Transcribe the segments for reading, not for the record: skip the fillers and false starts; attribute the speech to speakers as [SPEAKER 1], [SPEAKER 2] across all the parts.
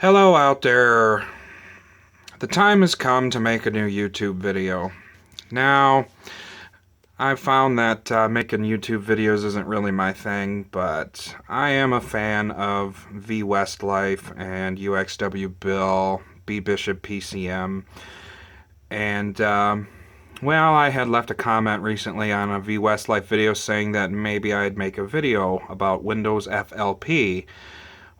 [SPEAKER 1] Hello out there. The time has come to make a new YouTube video. Now, I've found that making YouTube videos isn't really my thing, but I am a fan of vwestlife and uxwbill, bbishop PCM, and well, I had left a comment recently on a vwestlife video saying that maybe I'd make a video about Windows FLP.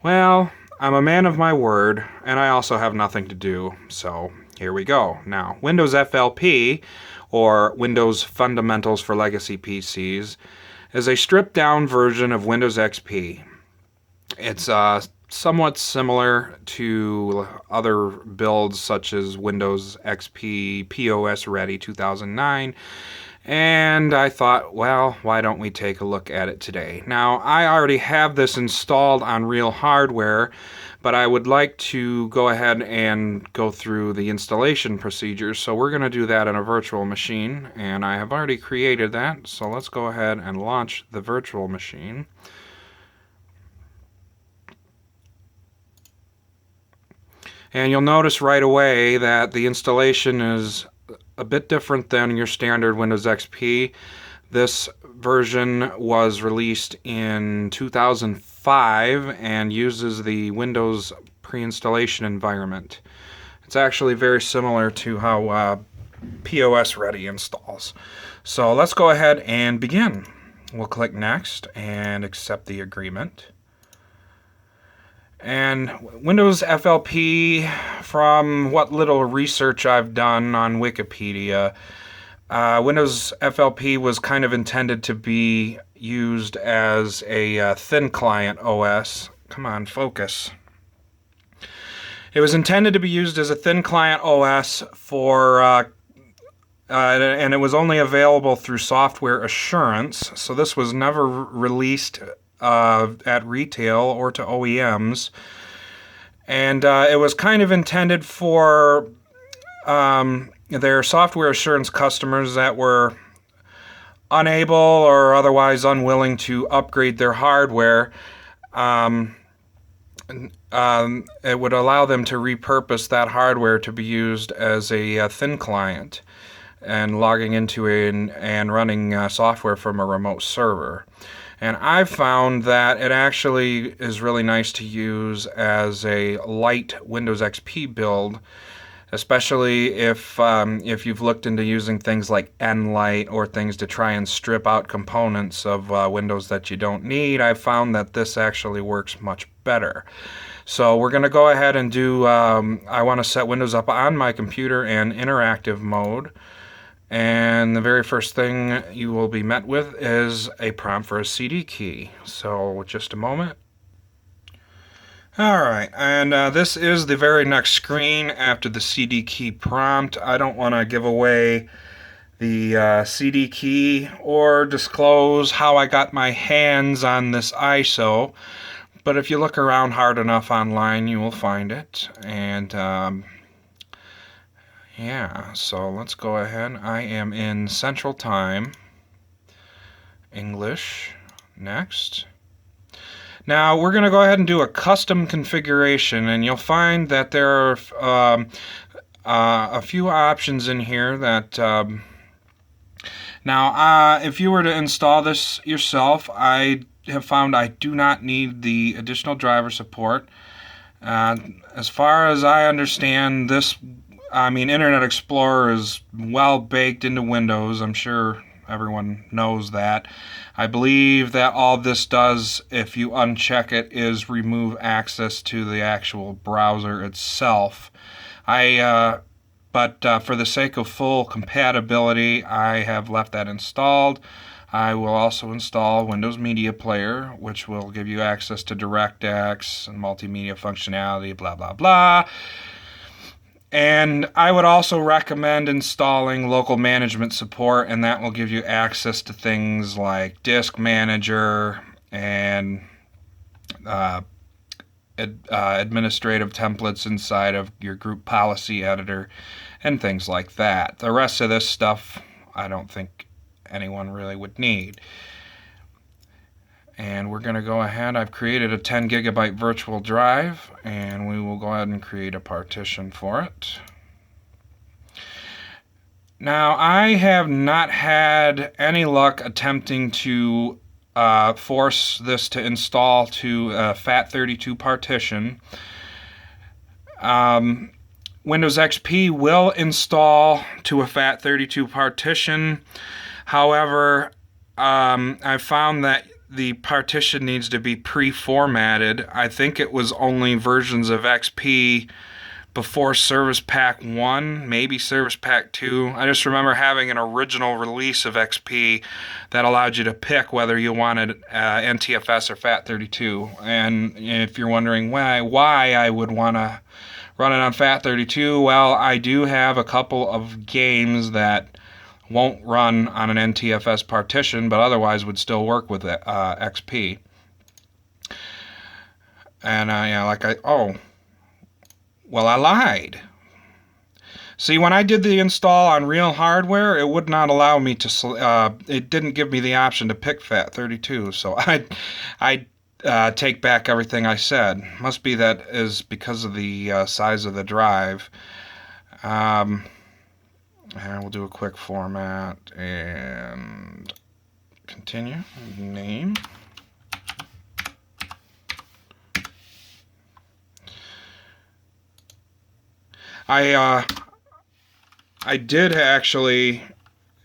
[SPEAKER 1] Well, I'm a man of my word, and I also have nothing to do, so here we go. Now, Windows FLP, or Windows Fundamentals for Legacy PCs, is a stripped-down version of Windows XP. It's somewhat similar to other builds such as Windows XP POS Ready 2009, and I thought, well, why don't we take a look at it today? Now, I already have this installed on real hardware, but I would like to go ahead and go through the installation procedures, so we're going to do that on a virtual machine, and I have already created that, so let's go ahead and launch the virtual machine. And you'll notice right away that the installation is a bit different than your standard Windows XP. This version was released in 2005 and uses the Windows pre-installation environment. It's actually very similar to how POS Ready installs. So let's go ahead and begin. We'll click Next and accept the agreement. And Windows FLP, from what little research I've done on Wikipedia, Windows FLP was kind of intended to be used as a thin client OS. Come on, focus. It was intended to be used as a thin client OS for, and it was only available through software assurance, so this was never released at retail or to OEMs, and it was kind of intended for their software assurance customers that were unable or otherwise unwilling to upgrade their hardware. It would allow them to repurpose that hardware to be used as a thin client and logging into and running software from a remote server. And I've found that it actually is really nice to use as a light Windows XP build, especially if you've looked into using things like Nlight or things to try and strip out components of Windows that you don't need. I've found that this actually works much better. So we're going to go ahead and do, I want to set Windows up on my computer in interactive mode. And the very first thing you will be met with is a prompt for a CD key. So just a moment. Alright, and this is the very next screen after the CD key prompt. I don't want to give away the CD key or disclose how I got my hands on this ISO, but if you look around hard enough online you will find it. And yeah, so let's go ahead. I am in Central Time, English, next. Now we're going to go ahead and do a custom configuration, and you'll find that there are a few options in here that now if you were to install this yourself, I have found I do not need the additional driver support. As far as I understand, Internet Explorer is well baked into Windows. I'm sure everyone knows that. I believe that all this does, if you uncheck it, is remove access to the actual browser itself. But for the sake of full compatibility, I have left that installed. I will also install Windows Media Player, which will give you access to DirectX and multimedia functionality, blah, blah, blah. And I would also recommend installing local management support, and that will give you access to things like Disk Manager and administrative templates inside of your group policy editor and things like that. The rest of this stuff I don't think anyone really would need. And we're going to go ahead, I've created a 10 gigabyte virtual drive, and we will go ahead and create a partition for it. Now, I have not had any luck attempting to force this to install to a FAT32 partition. Windows XP will install to a FAT32 partition. However, I found that the partition needs to be pre-formatted. I think it was only versions of XP before Service Pack 1, maybe Service Pack 2. I just remember having an original release of XP that allowed you to pick whether you wanted NTFS or FAT32. And if you're wondering why I would want to run it on FAT32, well, I do have a couple of games that won't run on an NTFS partition, but otherwise would still work with XP. And well, I lied. See, when I did the install on real hardware, it would not allow me to, it didn't give me the option to pick FAT32, so I take back everything I said. Must be that is because of the size of the drive. And we'll do a quick format and continue. Name. I did actually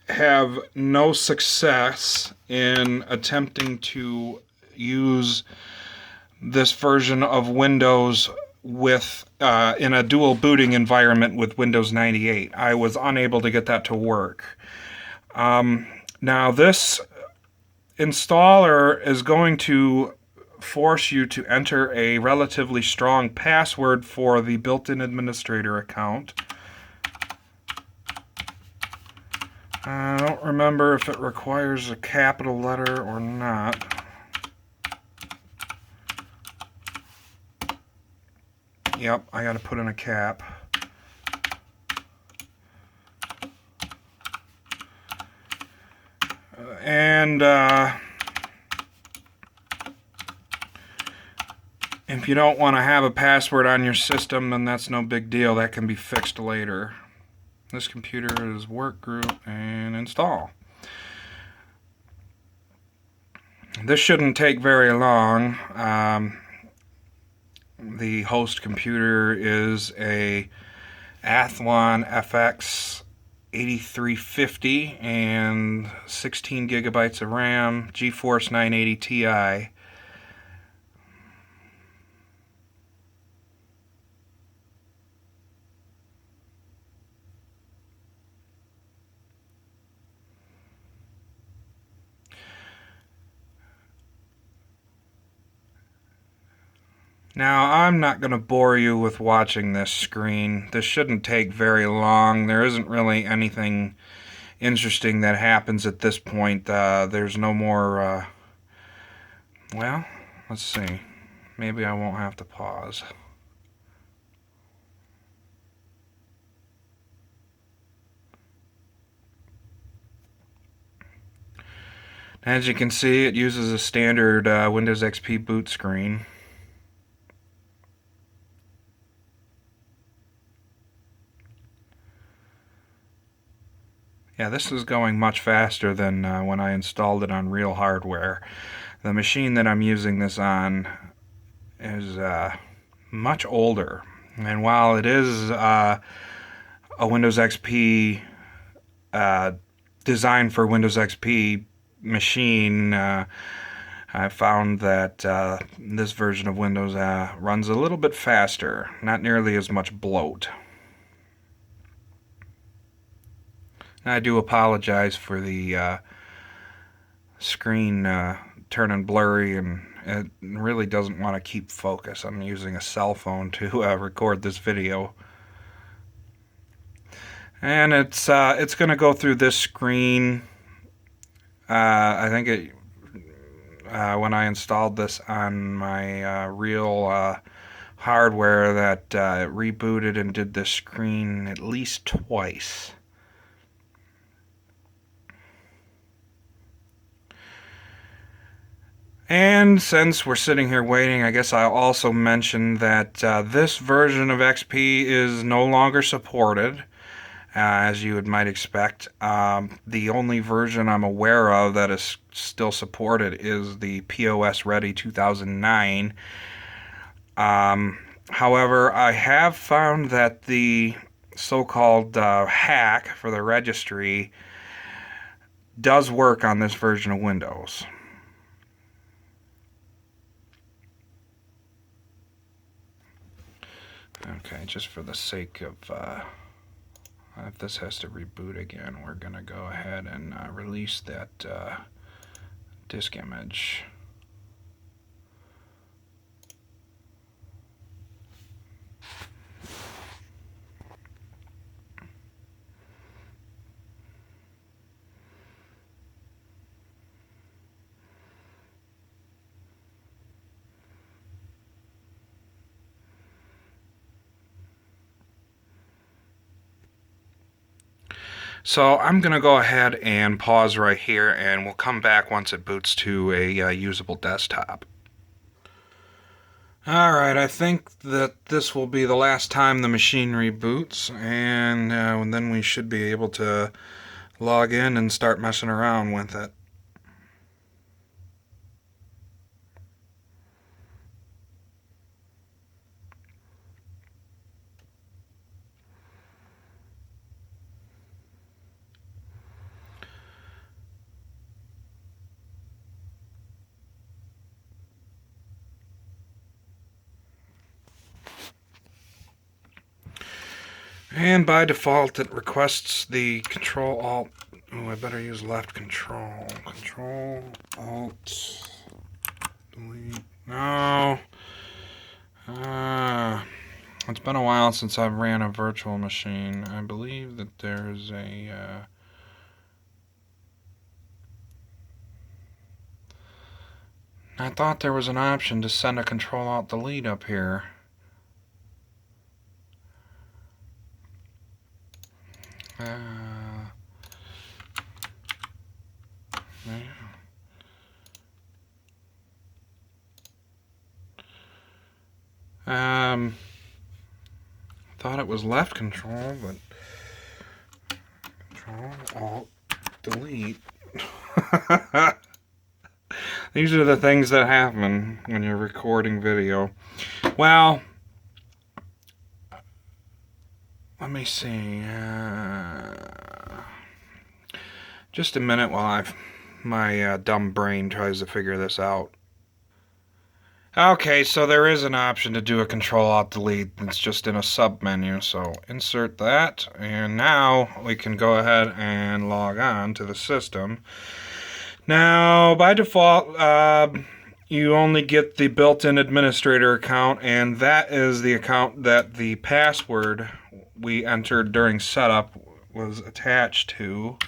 [SPEAKER 1] have no success in attempting to use this version of Windows with in a dual booting environment with Windows 98. I was unable to get that to work. Now this installer is going to force you to enter a relatively strong password for the built-in administrator account. I don't remember if it requires a capital letter or not. Yep, I got to put in a cap. And if you don't want to have a password on your system, then that's no big deal. That can be fixed later. This computer is work group and install. This shouldn't take very long. The host computer is a Athlon FX 8350 and 16 gigabytes of RAM, GeForce 980 Ti. Now, I'm not going to bore you with watching this screen. This shouldn't take very long. There isn't really anything interesting that happens at this point. There's no more, well, let's see. Maybe I won't have to pause. As you can see, it uses a standard Windows XP boot screen. Yeah, this is going much faster than when I installed it on real hardware. The machine that I'm using this on is much older. And while it is a Windows XP designed for Windows XP machine, I found that this version of Windows runs a little bit faster, not nearly as much bloat. I do apologize for the screen turning blurry, and it really doesn't want to keep focus. I'm using a cell phone to record this video. And it's going to go through this screen. I think it when I installed this on my real hardware, that it rebooted and did this screen at least twice. And since we're sitting here waiting, I guess I'll also mention that this version of XP is no longer supported, as you might expect. The only version I'm aware of that is still supported is the POS Ready 2009. However, I have found that the so-called hack for the registry does work on this version of Windows. Okay, just for the sake of if this has to reboot again, we're going to go ahead and release that disk image. So I'm going to go ahead and pause right here, and we'll come back once it boots to a usable desktop. Alright, I think that this will be the last time the machine reboots, and then we should be able to log in and start messing around with it. And by default, it requests the Ctrl Alt. Oh, I better use left Control. Ctrl Alt Delete. No. It's been a while since I've ran a virtual machine. I believe that there's a. I thought there was an option to send a Ctrl Alt Delete up here. Thought it was left control, but Control Alt Delete. These are the things that happen when you're recording video. Well, let me see. Just a minute while my dumb brain tries to figure this out. Okay, so there is an option to do a Ctrl Alt Delete. It's just in a sub menu. So insert that, and now we can go ahead and log on to the system. Now, by default, you only get the built-in administrator account, and that is the account that the password we entered during setup was attached to.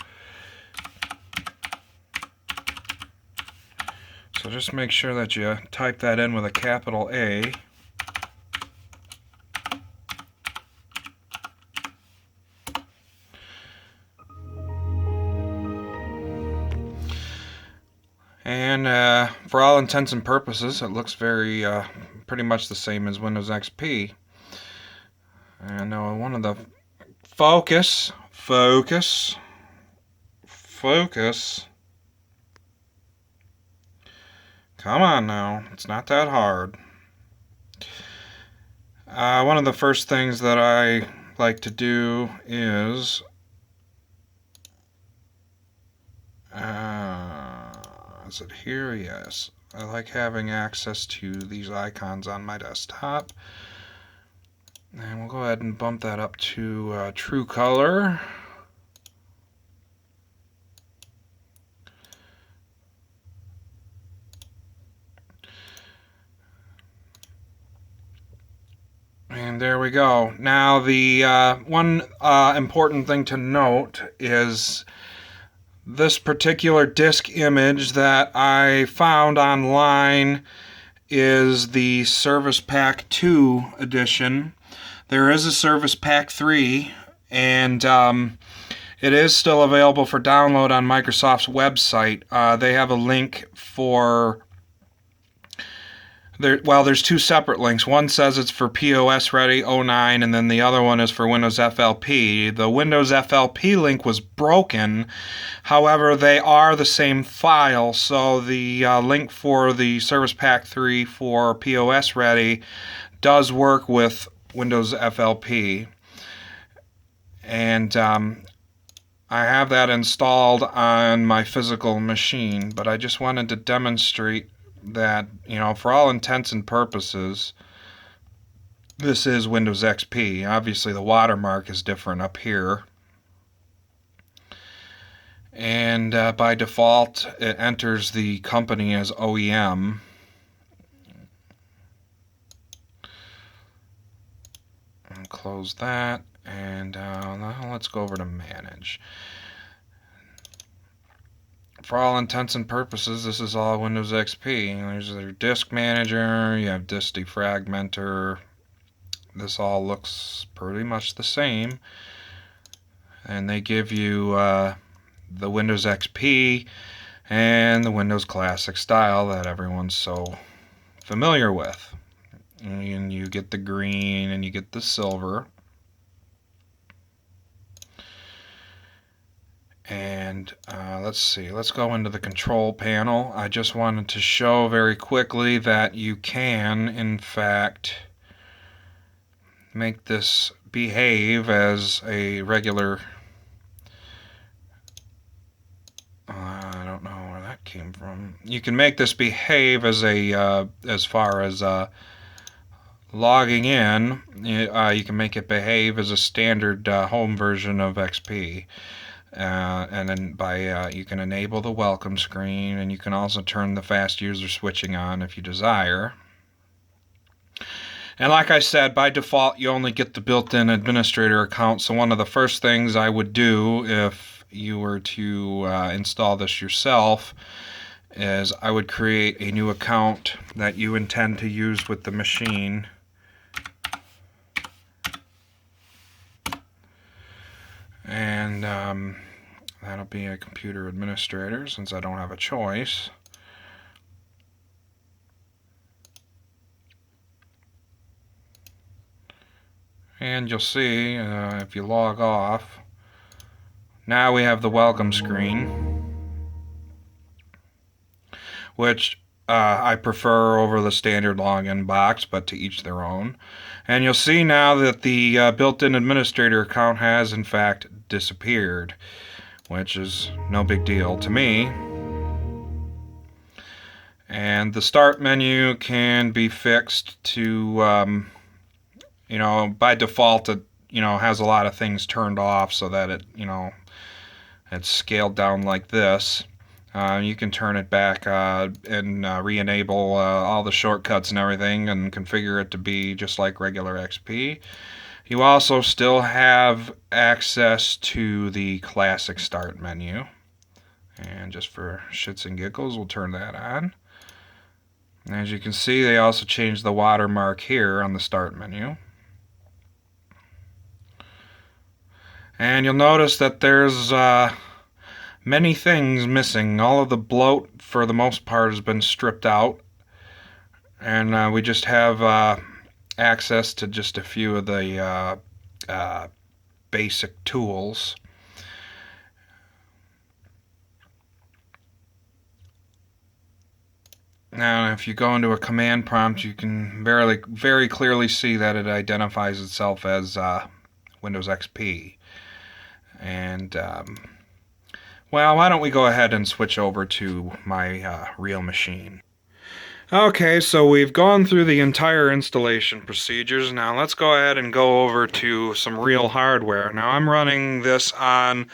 [SPEAKER 1] So just make sure that you type that in with a capital A. And for all intents and purposes, it looks very pretty much the same as Windows XP. And one of the focus. Come on now, it's not that hard. One of the first things that I like to do is is it here? Yes. I like having access to these icons on my desktop. And we'll go ahead and bump that up to true color. And there we go. Now the one important thing to note is this particular disk image that I found online is the Service Pack 2 edition. There is a Service Pack 3, and it is still available for download on Microsoft's website. They have a link for There's two separate links. One says it's for POS Ready 09, and then the other one is for Windows FLP. The Windows FLP link was broken. However, they are the same file, so the link for the Service Pack 3 for POS Ready does work with Windows FLP. And I have that installed on my physical machine, but I just wanted to demonstrate that, for all intents and purposes, this is Windows XP. Obviously, the watermark is different up here. And by default, it enters the company as OEM. And close that, and let's go over to Manage. For all intents and purposes, this is all Windows XP. There's your disk manager, you have disk defragmenter. This all looks pretty much the same. And they give you the Windows XP and the Windows Classic style that everyone's so familiar with. And you get the green and you get the silver. And let's see, let's go into the control panel. I just wanted to show very quickly that you can, in fact, make this behave as a regular, I don't know where that came from. You can make this behave as a, as far as logging in, you can make it behave as a standard home version of XP. And then you can enable the welcome screen, and you can also turn the fast user switching on if you desire. And like I said, by default you only get the built-in administrator account, so one of the first things I would do if you were to install this yourself is I would create a new account that you intend to use with the machine. And that'll be a computer administrator since I don't have a choice. And you'll see if you log off, now we have the welcome screen, which I prefer over the standard login box, but to each their own. And you'll see now that the built-in administrator account has in fact disappeared, which is no big deal to me. And the start menu can be fixed to, by default it, has a lot of things turned off so that it, it's scaled down like this. You can turn it back and re-enable all the shortcuts and everything and configure it to be just like regular XP. You also still have access to the classic start menu. And just for shits and giggles, we'll turn that on. And as you can see, they also changed the watermark here on the start menu. And you'll notice that there's many things missing. All of the bloat, for the most part, has been stripped out. And we just have access to just a few of the basic tools. Now, if you go into a command prompt, you can very clearly see that it identifies itself as Windows XP. And, well, why don't we go ahead and switch over to my real machine. Okay, so we've gone through the entire installation procedures. Now let's go ahead and go over to some real hardware. Now I'm running this on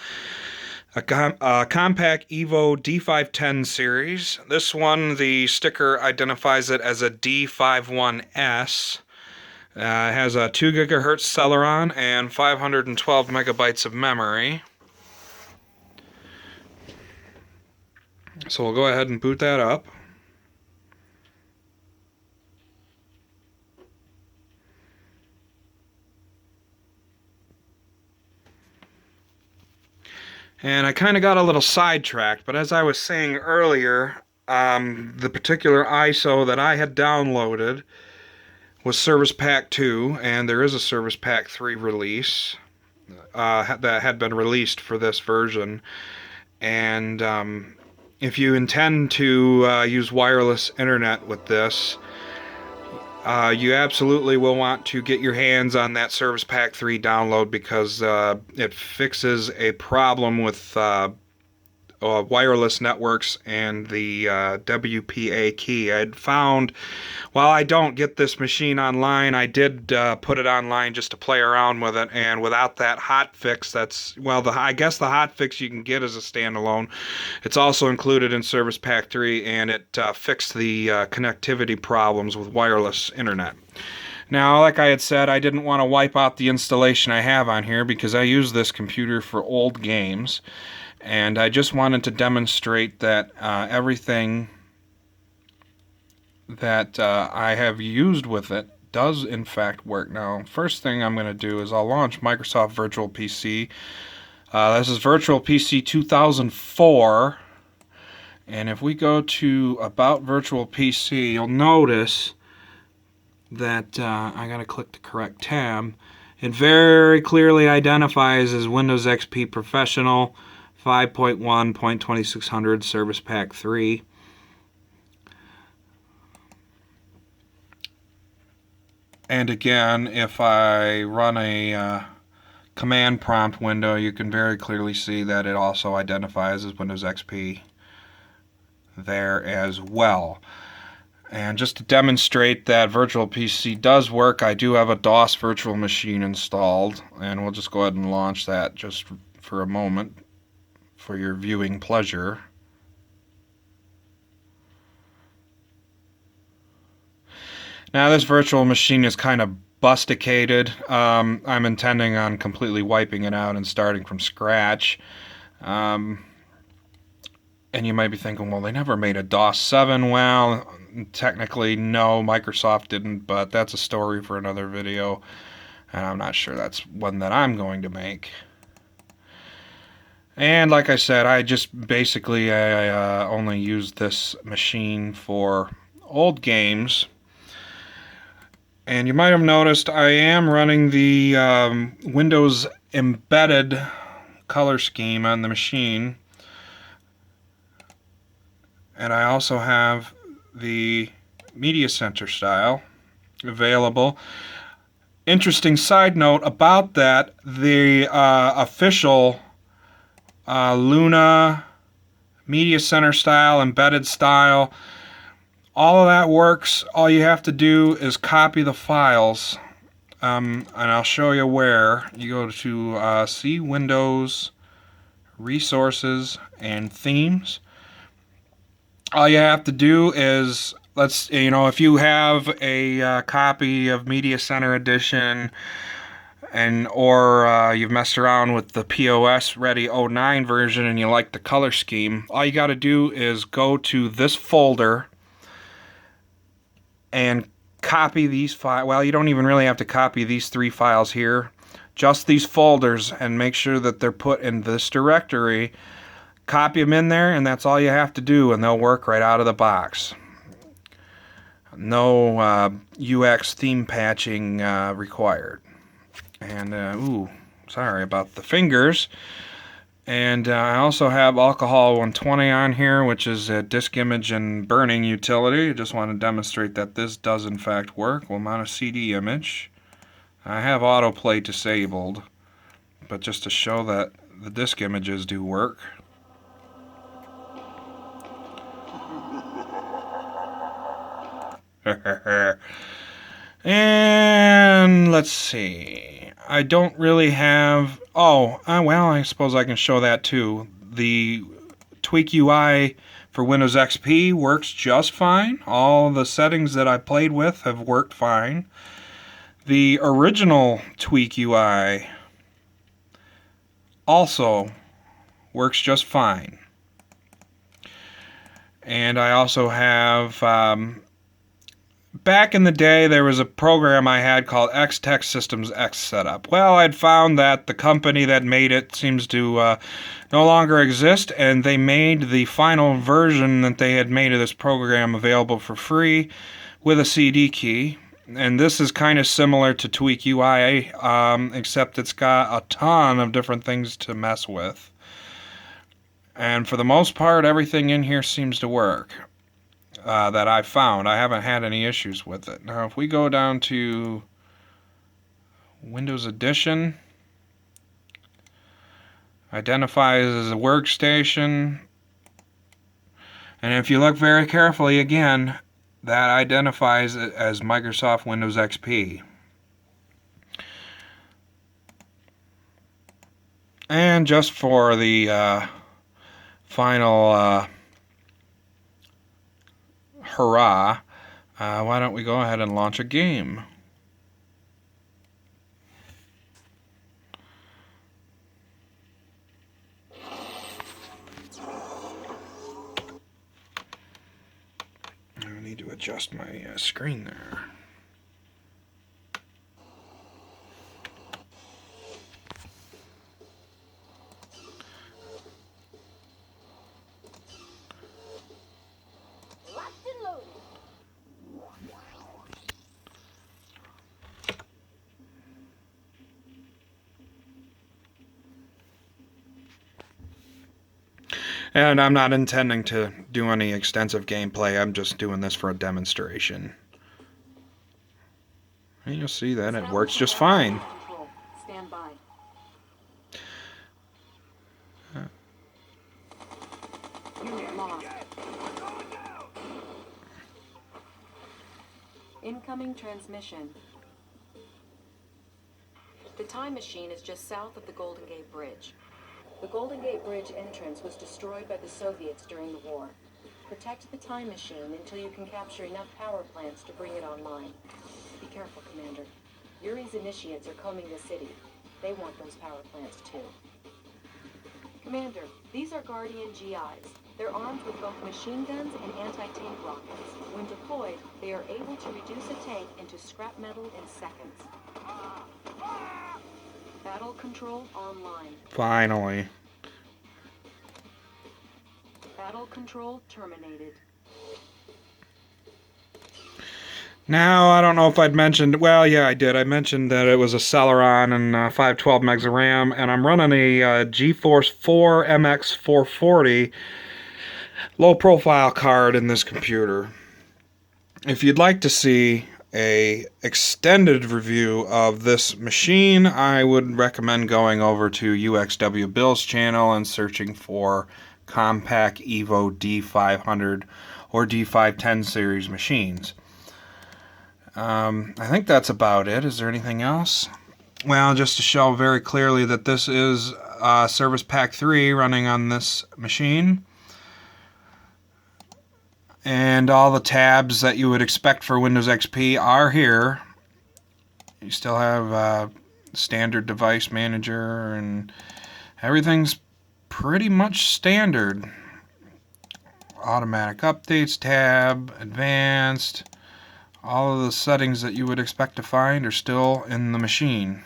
[SPEAKER 1] a Compaq Evo D510 series. This one, the sticker identifies it as a D51S. It has a 2 gigahertz Celeron and 512 megabytes of memory. So we'll go ahead and boot that up. And I kind of got a little sidetracked, but as I was saying earlier, The particular ISO that I had downloaded was Service Pack 2, and there is a Service Pack 3 release that had been released for this version. And if you intend to use wireless internet with this, you absolutely will want to get your hands on that Service Pack 3 download, because it fixes a problem with wireless networks and the WPA key. I'd found, while I don't get this machine online, I did put it online just to play around with it, and without that hot fix, I guess the hot fix you can get as a standalone. It's also included in Service Pack 3, and it fixed the connectivity problems with wireless internet. Now, like I had said, I didn't want to wipe out the installation I have on here, because I use this computer for old games. And I just wanted to demonstrate that everything that I have used with it does in fact work. Now, first thing I'm going to do is I'll launch Microsoft Virtual PC. This is Virtual PC 2004. And if we go to About Virtual PC, you'll notice that I got to click the correct tab. It very clearly identifies as Windows XP Professional 5.1.2600 Service Pack 3. And again, if I run a command prompt window, you can very clearly see that it also identifies as Windows XP there as well. And just to demonstrate that Virtual PC does work, I do have a DOS virtual machine installed, and we'll just go ahead and launch that just for a moment for your viewing pleasure. Now, this virtual machine is kind of busticated. I'm intending on completely wiping it out and starting from scratch. And you might be thinking, well, they never made a DOS 7. Well, technically, no, Microsoft didn't, but that's a story for another video, and I'm not sure that's one that I'm going to make. And like I said, I just basically only use this machine for old games. And you might have noticed I am running the Windows embedded color scheme on the machine. And I also have the Media Center style available. Interesting side note about that, the official Luna Media Center style, embedded style, all of that works. All you have to do is copy the files, and I'll show you where. You go to see Windows, Resources, and Themes. All you have to do is, if you have a copy of Media Center Edition, or you've messed around with the POS Ready 09 version and you like the color scheme, all you got to do is go to this folder and copy these files. Well, you don't even really have to copy these 3 files here, just these folders, and make sure that they're put in this directory. Copy them in there, and that's all you have to do, and they'll work right out of the box. No UX theme patching required. And, sorry about the fingers. And I also have Alcohol 120 on here, which is a disk image and burning utility. I just want to demonstrate that this does in fact work. We'll mount a CD image. I have autoplay disabled, but just to show that the disk images do work. And let's see. I don't really have... well, I suppose I can show that too. The Tweak UI for Windows XP works just fine. All the settings that I played with have worked fine. The original Tweak UI also works just fine. And I also have back in the day, there was a program I had called X-Tech Systems X Setup. Well, I'd found that the company that made it seems to no longer exist, and they made the final version that they had made of this program available for free with a CD key. And this is kind of similar to Tweak UI, except it's got a ton of different things to mess with. And for the most part, everything in here seems to work. That I've found. I haven't had any issues with it. Now, if we go down to Windows Edition, identifies as a workstation, and if you look very carefully again, that identifies it as Microsoft Windows XP. And just for the final hurrah, why don't we go ahead and launch a game? I need to adjust my screen there. And I'm not intending to do any extensive gameplay. I'm just doing this for a demonstration. And you'll see that it works just fine.
[SPEAKER 2] Stand by. Unit lost. Incoming transmission. The time machine is just south of the Golden Gate Bridge. The Golden Gate Bridge entrance was destroyed by the Soviets during the war. Protect the time machine until you can capture enough power plants to bring it online. Be careful, Commander. Yuri's initiates are combing the city. They want those power plants too. Commander, these are Guardian GIs. They're armed with both machine guns and anti-tank rockets. When deployed, they are able to reduce a tank into scrap metal in seconds. Battle control online.
[SPEAKER 1] Finally.
[SPEAKER 2] Battle control terminated.
[SPEAKER 1] Now, I don't know if I'd mentioned, well, yeah, I did. I mentioned that it was a Celeron and 512 megs of RAM, and I'm running a GeForce 4 MX 440 low-profile card in this computer. If you'd like to see a extended review of this machine, I would recommend going over to uxwbill's channel and searching for Compact Evo D500 or D510 series machines. I think that's about it. Is there anything else? Well, just to show very clearly that this is Service Pack 3 running on this machine. And all the tabs that you would expect for Windows XP are here. You still have standard device manager, and everything's pretty much standard. Automatic updates tab, advanced. All of the settings that you would expect to find are still in the machine.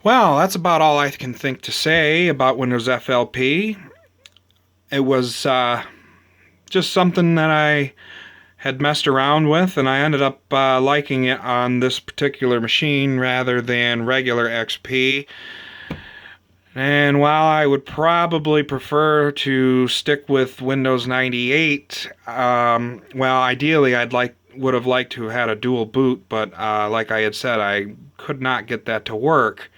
[SPEAKER 1] Well, that's about all I can think to say about Windows FLP. It was just something that I had messed around with, and I ended up liking it on this particular machine rather than regular XP. And while I would probably prefer to stick with Windows 98, well, ideally would have liked to have had a dual boot, but like I had said, I could not get that to work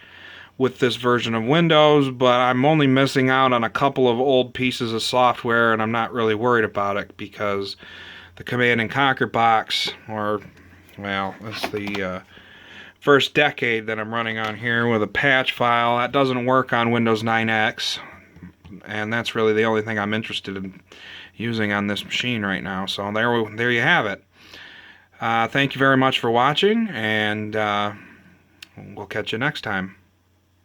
[SPEAKER 1] with this version of Windows, but I'm only missing out on a couple of old pieces of software, and I'm not really worried about it because the Command and Conquer box, or, well, it's the first decade that I'm running on here with a patch file, that doesn't work on Windows 9X, and that's really the only thing I'm interested in using on this machine right now. So there you have it. Thank you very much for watching, and we'll catch you next time.